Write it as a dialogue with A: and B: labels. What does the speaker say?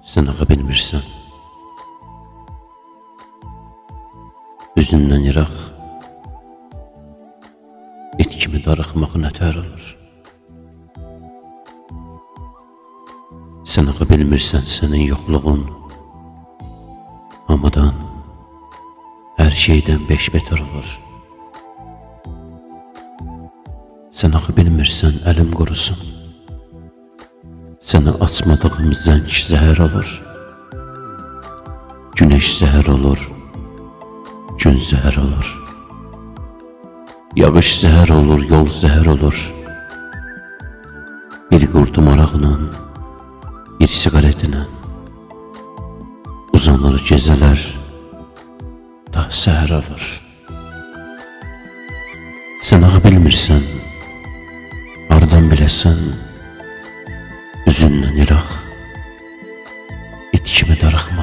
A: Sen ağa bilmirsən, üzündən iraq, et kimi darıxmaq nətər olur. Sen ağa bilmirsən, sənin yoxluğun hamıdan, hər şeydən beş beter olur. Sen ağa bilmirsən, əlim qurusun, sənə açmadığım zəng zəhər olur. Güneş zəhər olur, gün zəhər olur. Yağış zəhər olur, yol zəhər olur. Bir qurtum araqla, bir siqaretinə uzanır gecələr, da səhər olur. Sən ağa bilmirsən, hardan biləsən, üzündən iraq, it kimi darıxma.